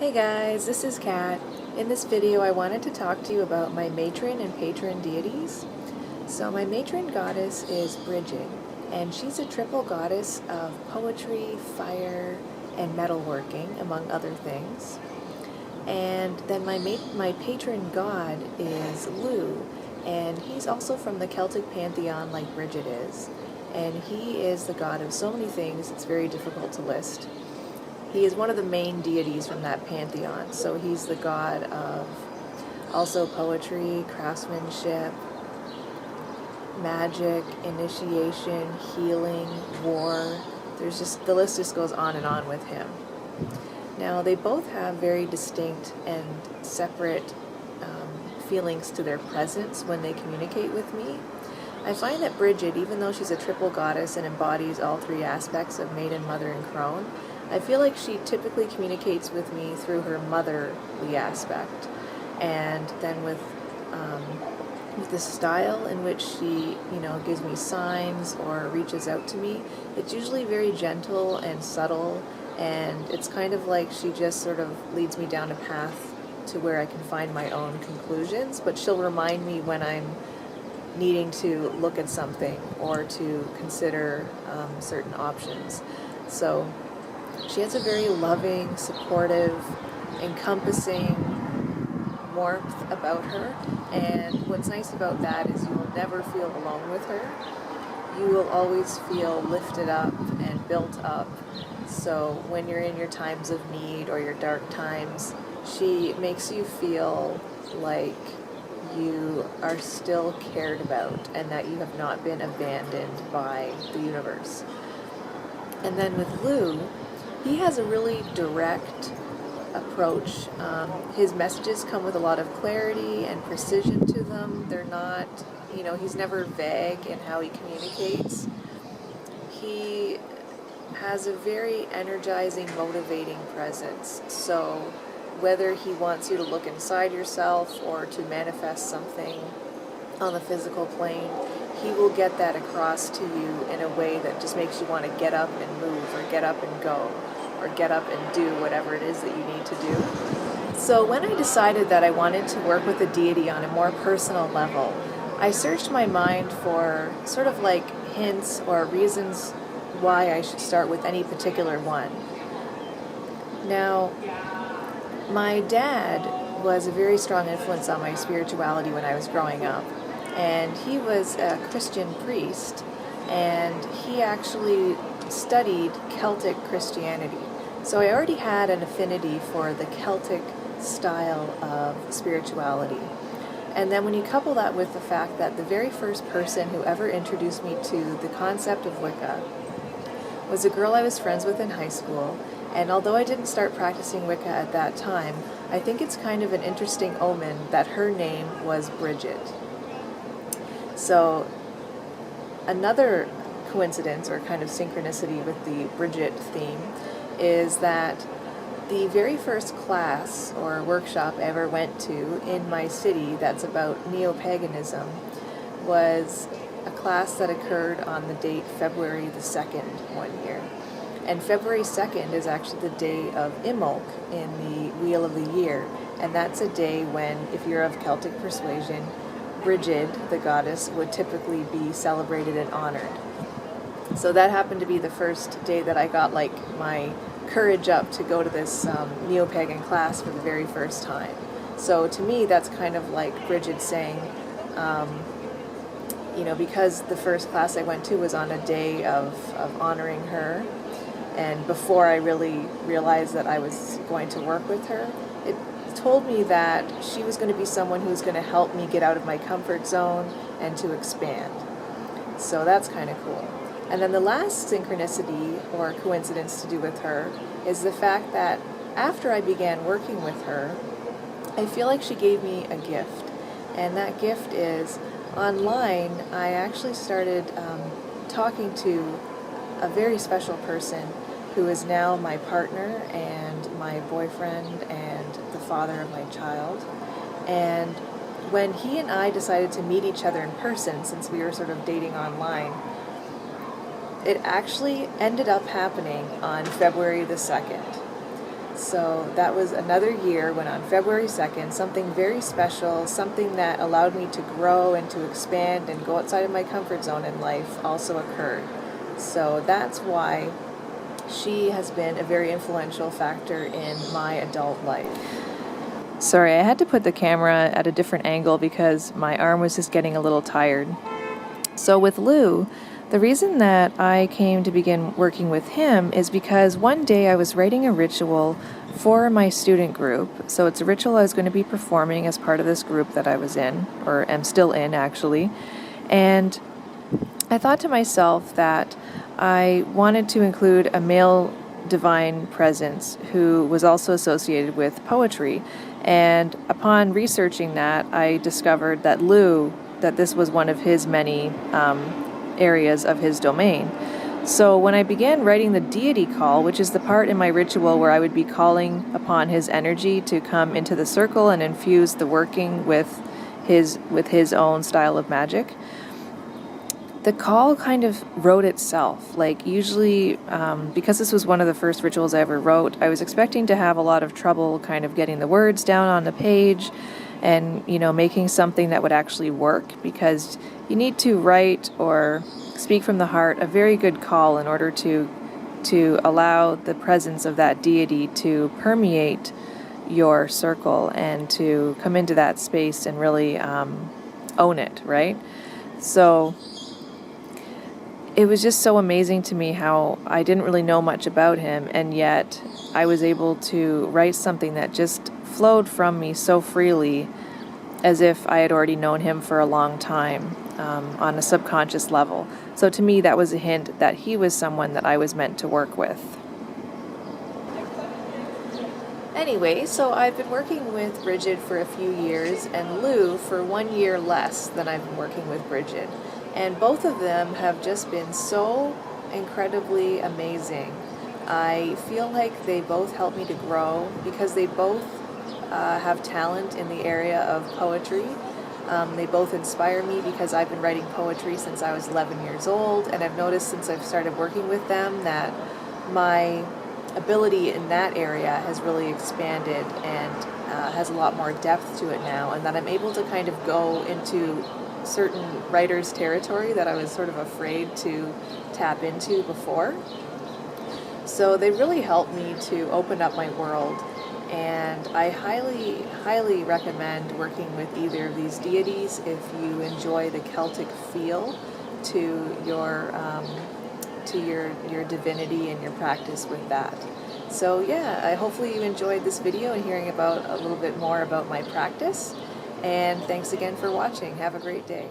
Hey guys, this is Kat. In this video I wanted to talk to you about my matron and patron deities. So my matron goddess is Bridget, and she's a triple goddess of poetry, fire, and metalworking, among other things. And then my patron god is Lu, and he's also from the Celtic pantheon like Bridget is. And he is the god of so many things it's very difficult to list. He is one of the main deities from that pantheon, so he's the god of also poetry, craftsmanship, magic, initiation, healing, war. The list just goes on and on with him. Now, they both have very distinct and separate feelings to their presence when they communicate with me. I find that Bridget, even though she's a triple goddess and embodies all three aspects of maiden, mother, and crone, I feel like she typically communicates with me through her motherly aspect. And then with the style in which she, gives me signs or reaches out to me, it's usually very gentle and subtle, and it's kind of like she just sort of leads me down a path to where I can find my own conclusions, but she'll remind me when I'm needing to look at something or to consider certain options. So she has a very loving, supportive, encompassing warmth about her, and what's nice about that is you will never feel alone with her. You will always feel lifted up and built up. So when you're in your times of need or your dark times, she makes you feel like you are still cared about and that you have not been abandoned by the universe. And then with Lou, he has a really direct approach. His messages come with a lot of clarity and precision to them. They're not, he's never vague in how he communicates. He has a very energizing, motivating presence. So whether he wants you to look inside yourself or to manifest something on the physical plane, he will get that across to you in a way that just makes you want to get up and move, or get up and go, or get up and do whatever it is that you need to do. So when I decided that I wanted to work with a deity on a more personal level, I searched my mind for sort of like hints or reasons why I should start with any particular one. Now, my dad was a very strong influence on my spirituality when I was growing up, and he was a Christian priest, and he actually studied Celtic Christianity. So I already had an affinity for the Celtic style of spirituality. And then when you couple that with the fact that the very first person who ever introduced me to the concept of Wicca was a girl I was friends with in high school, and although I didn't start practicing Wicca at that time, I think it's kind of an interesting omen that her name was Bridget. So another coincidence or kind of synchronicity with the Bridget theme is that the very first class or workshop I ever went to in my city that's about neo-paganism was a class that occurred on the date February the 2nd one year. And February 2nd is actually the day of Imbolc in the Wheel of the Year, and that's a day when, if you're of Celtic persuasion, Bridget, the goddess, would typically be celebrated and honored. So that happened to be the first day that I got my courage up to go to this neo-pagan class for the very first time. So to me, that's kind of like Bridget saying, because the first class I went to was on a day of honoring her, and before I really realized that I was going to work with her, it told me that she was going to be someone who's going to help me get out of my comfort zone and to expand. So that's kind of cool. And then the last synchronicity or coincidence to do with her is the fact that after I began working with her, I feel like she gave me a gift. And that gift is, online, I actually started talking to a very special person who is now my partner and my boyfriend and the father of my child. And when he and I decided to meet each other in person, since we were sort of dating online, it actually ended up happening on February the 2nd. So that was another year when on February 2nd, something very special, something that allowed me to grow and to expand and go outside of my comfort zone in life also occurred. So that's why she has been a very influential factor in my adult life. Sorry, I had to put the camera at a different angle because my arm was just getting a little tired. So with Lou, the reason that I came to begin working with him is because one day I was writing a ritual for my student group. So it's a ritual I was going to be performing as part of this group that I was in, or am still in actually. And I thought to myself that I wanted to include a male divine presence who was also associated with poetry. And upon researching that, I discovered that Lou, that this was one of his many areas of his domain. So when I began writing the deity call, which is the part in my ritual where I would be calling upon his energy to come into the circle and infuse the working with his own style of magic, the call kind of wrote itself. Like usually, because this was one of the first rituals I ever wrote, I was expecting to have a lot of trouble kind of getting the words down on the page and, making something that would actually work, because you need to write or speak from the heart a very good call in order to allow the presence of that deity to permeate your circle and to come into that space and really own it, right? So it was just so amazing to me how I didn't really know much about him, and yet I was able to write something that just flowed from me so freely, as if I had already known him for a long time on a subconscious level. So to me, that was a hint that he was someone that I was meant to work with. Anyway, so I've been working with Bridget for a few years, and Lou for 1 year less than I've been working with Bridget. And both of them have just been so incredibly amazing. I feel like they both help me to grow because they both have talent in the area of poetry. They both inspire me because I've been writing poetry since I was 11 years old, and I've noticed since I've started working with them that my ability in that area has really expanded and has a lot more depth to it now, and that I'm able to kind of go into certain writers' territory that I was sort of afraid to tap into before. So they really helped me to open up my world, and I highly, highly recommend working with either of these deities if you enjoy the Celtic feel to your divinity and your practice with that. So yeah, hopefully you enjoyed this video and hearing about a little bit more about my practice. And thanks again for watching. Have a great day.